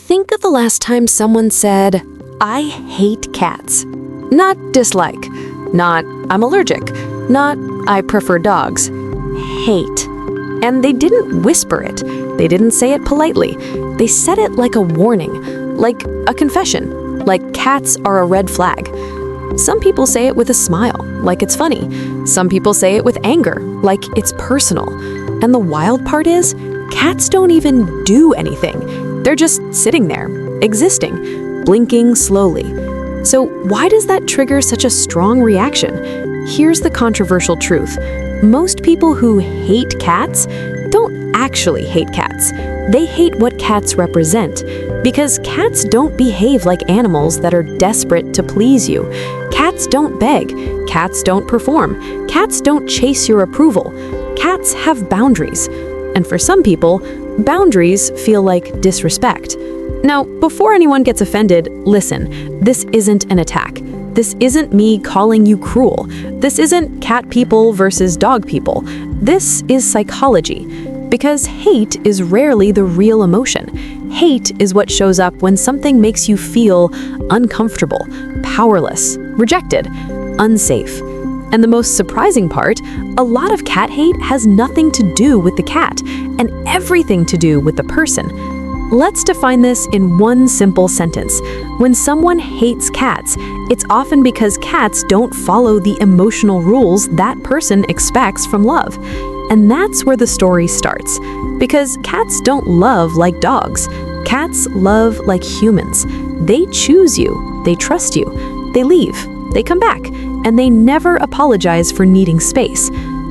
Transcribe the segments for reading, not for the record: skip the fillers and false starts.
Think of the last time someone said, "I hate cats." Not dislike, not "I'm allergic," not "I prefer dogs." Hate. And they didn't whisper it. They didn't say it politely. They said it like a warning, like a confession, like cats are a red flag. Some people say it with a smile, like it's funny. Some people say it with anger, like it's personal. And the wild part is, cats don't even do anything. They're just sitting there, existing, blinking slowly. So why does that trigger such a strong reaction? Here's the controversial truth. Most people who hate cats don't actually hate cats. They hate what cats represent, because cats don't behave like animals that are desperate to please you. Cats don't beg. Cats don't perform. Cats don't chase your approval. Cats have boundaries. And for some people, boundaries feel like disrespect. Now, before anyone gets offended, listen, this isn't an attack. This isn't me calling you cruel. This isn't cat people versus dog people. This is psychology. Because hate is rarely the real emotion. Hate is what shows up when something makes you feel uncomfortable, powerless, rejected, unsafe. And the most surprising part, a lot of cat hate has nothing to do with the cat and everything to do with the person. Let's define this in one simple sentence. When someone hates cats, it's often because cats don't follow the emotional rules that person expects from love. And that's where the story starts. Because cats don't love like dogs. Cats love like humans. They choose you, they trust you, they leave, they come back, and they never apologize for needing space.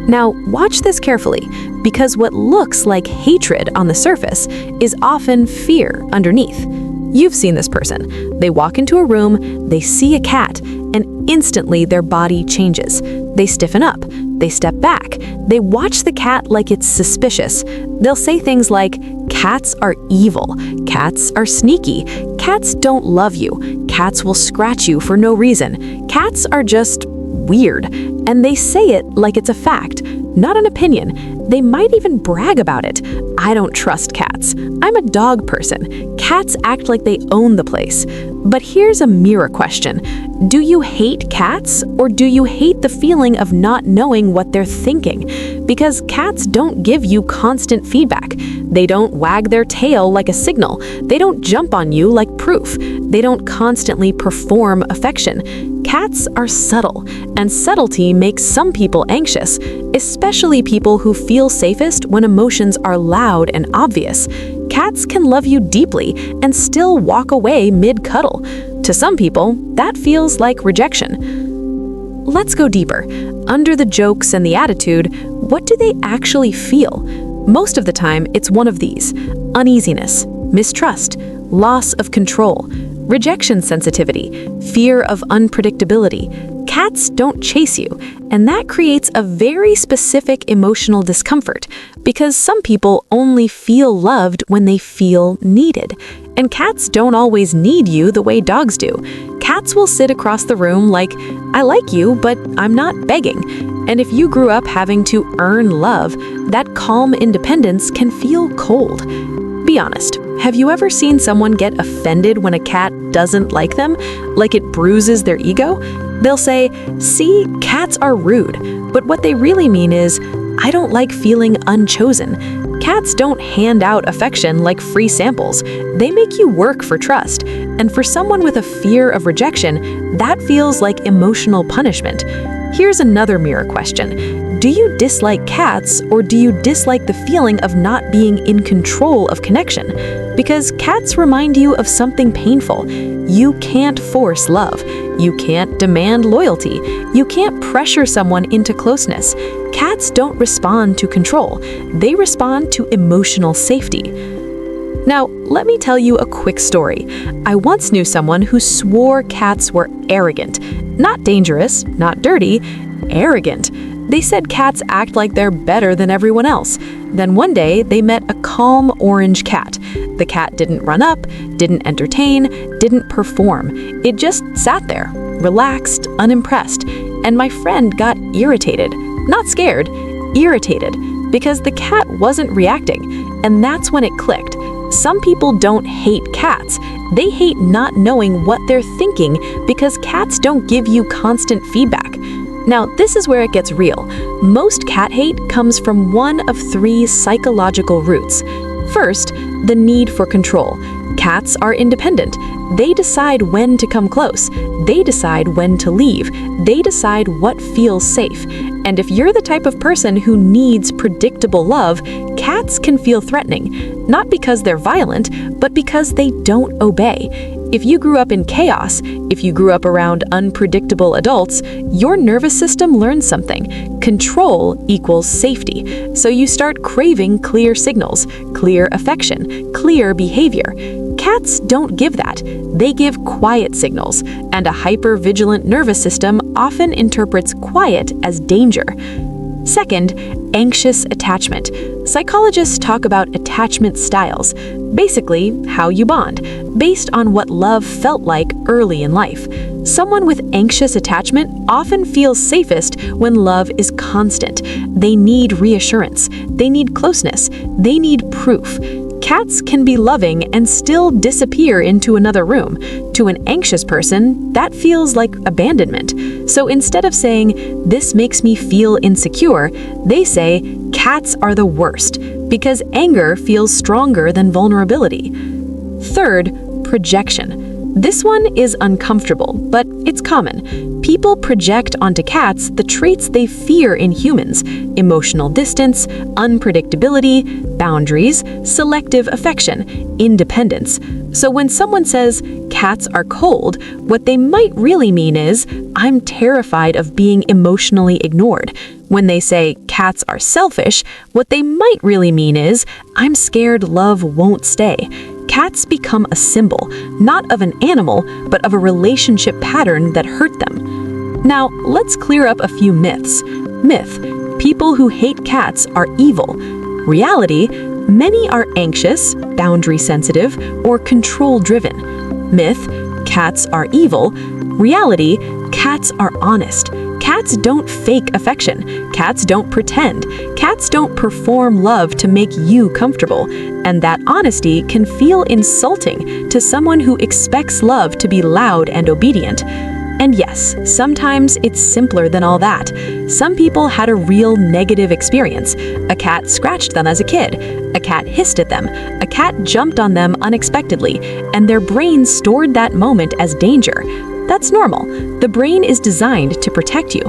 Now, watch this carefully, because what looks like hatred on the surface is often fear underneath. You've seen this person. They walk into a room, they see a cat, and instantly their body changes. They stiffen up, they step back, they watch the cat like it's suspicious. They'll say things like, "Cats are evil, cats are sneaky, cats don't love you, cats will scratch you for no reason, cats are just weird." And they say it like it's a fact, not an opinion. They might even brag about it. "I don't trust cats. I'm a dog person. Cats act like they own the place." But here's a mirror question. Do you hate cats, or do you hate the feeling of not knowing what they're thinking? Because cats don't give you constant feedback. They don't wag their tail like a signal. They don't jump on you like proof. They don't constantly perform affection. Cats are subtle, and subtlety makes some people anxious, especially people who feel safest when emotions are loud and obvious. Cats can love you deeply and still walk away mid-cuddle. To some people, that feels like rejection. Let's go deeper. Under the jokes and the attitude, what do they actually feel? Most of the time, it's one of these: uneasiness, mistrust, loss of control, rejection sensitivity, fear of unpredictability. Cats don't chase you, and that creates a very specific emotional discomfort, because some people only feel loved when they feel needed. And cats don't always need you the way dogs do. Cats will sit across the room like, "I like you, but I'm not begging." And if you grew up having to earn love, that calm independence can feel cold. Be honest, have you ever seen someone get offended when a cat doesn't like them, like it bruises their ego? They'll say, "See, cats are rude," but what they really mean is, "I don't like feeling unchosen." Cats don't hand out affection like free samples. They make you work for trust. And for someone with a fear of rejection, that feels like emotional punishment. Here's another mirror question. Do you dislike cats, or do you dislike the feeling of not being in control of connection? Because cats remind you of something painful. You can't force love. You can't demand loyalty. You can't pressure someone into closeness. Cats don't respond to control. They respond to emotional safety. Now, let me tell you a quick story. I once knew someone who swore cats were arrogant. Not dangerous, not dirty, arrogant. They said cats act like they're better than everyone else. Then one day, they met a calm orange cat. The cat didn't run up, didn't entertain, didn't perform. It just sat there, relaxed, unimpressed. And my friend got irritated. Not scared, irritated, because the cat wasn't reacting. And that's when it clicked. Some people don't hate cats. They hate not knowing what they're thinking because cats don't give you constant feedback. Now, this is where it gets real. Most cat hate comes from one of three psychological roots. First, the need for control. Cats are independent. They decide when to come close. They decide when to leave. They decide what feels safe. And if you're the type of person who needs predictable love, cats can feel threatening, not because they're violent, but because they don't obey. If you grew up in chaos, if you grew up around unpredictable adults, your nervous system learns something. Control equals safety. So you start craving clear signals, clear affection, clear behavior. Cats don't give that. They give quiet signals, and a hyper-vigilant nervous system often interprets quiet as danger. Second, anxious attachment. Psychologists talk about attachment styles, basically how you bond, based on what love felt like early in life. Someone with anxious attachment often feels safest when love is constant. They need reassurance. They need closeness. They need proof. Cats can be loving and still disappear into another room. To an anxious person, that feels like abandonment. So instead of saying, "This makes me feel insecure," they say, "Cats are the worst," because anger feels stronger than vulnerability. Third, projection. This one is uncomfortable, but it's common. People project onto cats the traits they fear in humans: emotional distance, unpredictability, boundaries, selective affection, independence. So when someone says, "Cats are cold," what they might really mean is, "I'm terrified of being emotionally ignored." When they say, "Cats are selfish," what they might really mean is, "I'm scared love won't stay." Cats become a symbol, not of an animal, but of a relationship pattern that hurt them. Now, let's clear up a few myths. Myth: people who hate cats are evil. Reality: many are anxious, boundary-sensitive, or control-driven. Myth: cats are evil. Reality: cats are honest. Cats don't fake affection. Cats don't pretend. Cats don't perform love to make you comfortable. And that honesty can feel insulting to someone who expects love to be loud and obedient. And yes, sometimes it's simpler than all that. Some people had a real negative experience. A cat scratched them as a kid. A cat hissed at them. A cat jumped on them unexpectedly, and their brain stored that moment as danger. That's normal. The brain is designed to protect you.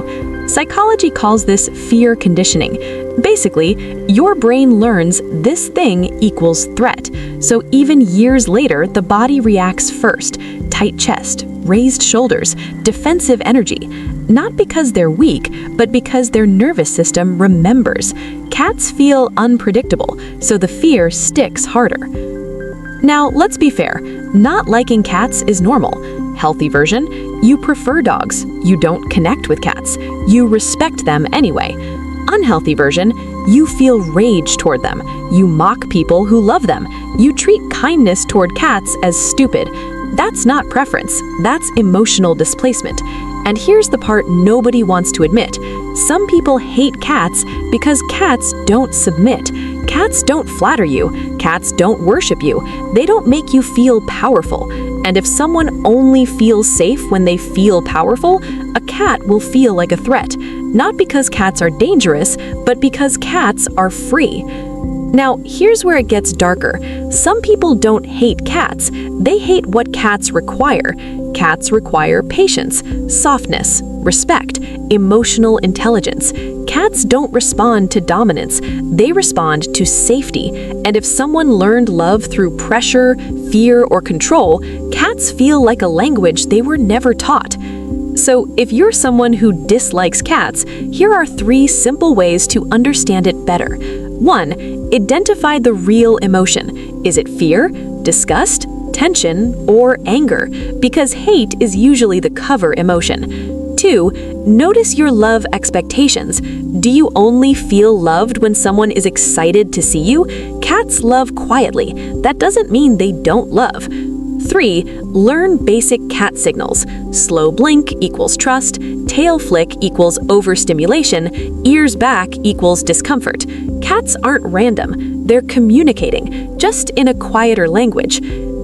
Psychology calls this fear conditioning. Basically, your brain learns this thing equals threat. So even years later, the body reacts first. Tight chest, raised shoulders, defensive energy. Not because they're weak, but because their nervous system remembers. Cats feel unpredictable, so the fear sticks harder. Now, let's be fair. Not liking cats is normal. Healthy version: you prefer dogs. You don't connect with cats. You respect them anyway. Unhealthy version: you feel rage toward them. You mock people who love them. You treat kindness toward cats as stupid. That's not preference. That's emotional displacement. And here's the part nobody wants to admit. Some people hate cats because cats don't submit. Cats don't flatter you. Cats don't worship you. They don't make you feel powerful. And if someone only feels safe when they feel powerful, a cat will feel like a threat. Not because cats are dangerous, but because cats are free. Now, here's where it gets darker. Some people don't hate cats. They hate what cats require. Cats require patience, softness, respect, emotional intelligence. Cats don't respond to dominance. They respond to safety. And if someone learned love through pressure, fear, or control, cats feel like a language they were never taught. So if you're someone who dislikes cats, here are 3 simple ways to understand it better. 1. Identify the real emotion. Is it fear, disgust, tension, or anger? Because hate is usually the cover emotion. 2. Notice your love expectations. Do you only feel loved when someone is excited to see you? Cats love quietly. That doesn't mean they don't love. 3. Learn basic cat signals. Slow blink equals trust, tail flick equals overstimulation, ears back equals discomfort. Cats aren't random. They're communicating, just in a quieter language.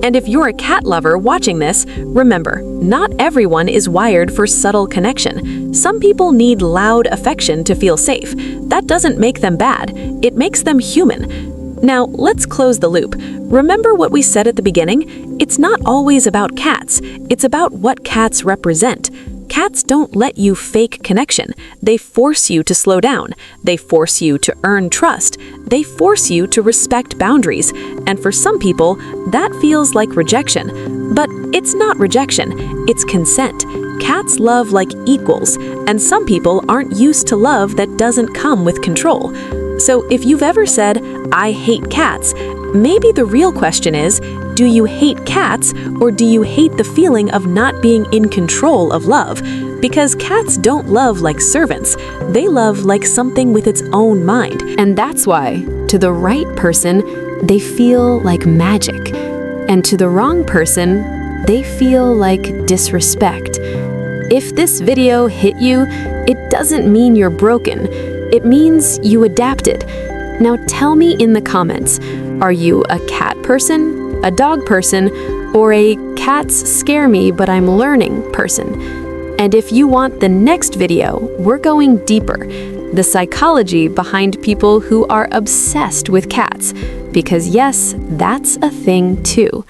And if you're a cat lover watching this, remember, not everyone is wired for subtle connection. Some people need loud affection to feel safe. That doesn't make them bad, it makes them human. Now, let's close the loop. Remember what we said at the beginning? It's not always about cats, it's about what cats represent. Cats don't let you fake connection. They force you to slow down. They force you to earn trust. They force you to respect boundaries. And for some people, that feels like rejection. But it's not rejection, it's consent. Cats love like equals, and some people aren't used to love that doesn't come with control. So if you've ever said, "I hate cats," maybe the real question is, do you hate cats, or do you hate the feeling of not being in control of love? Because cats don't love like servants. They love like something with its own mind. And that's why, to the right person, they feel like magic. And to the wrong person, they feel like disrespect. If this video hit you, it doesn't mean you're broken. It means you adapted. Now tell me in the comments, are you a cat person, a dog person, or a cats scare me but I'm learning person? And if you want the next video, we're going deeper, the psychology behind people who are obsessed with cats. Because yes, that's a thing too.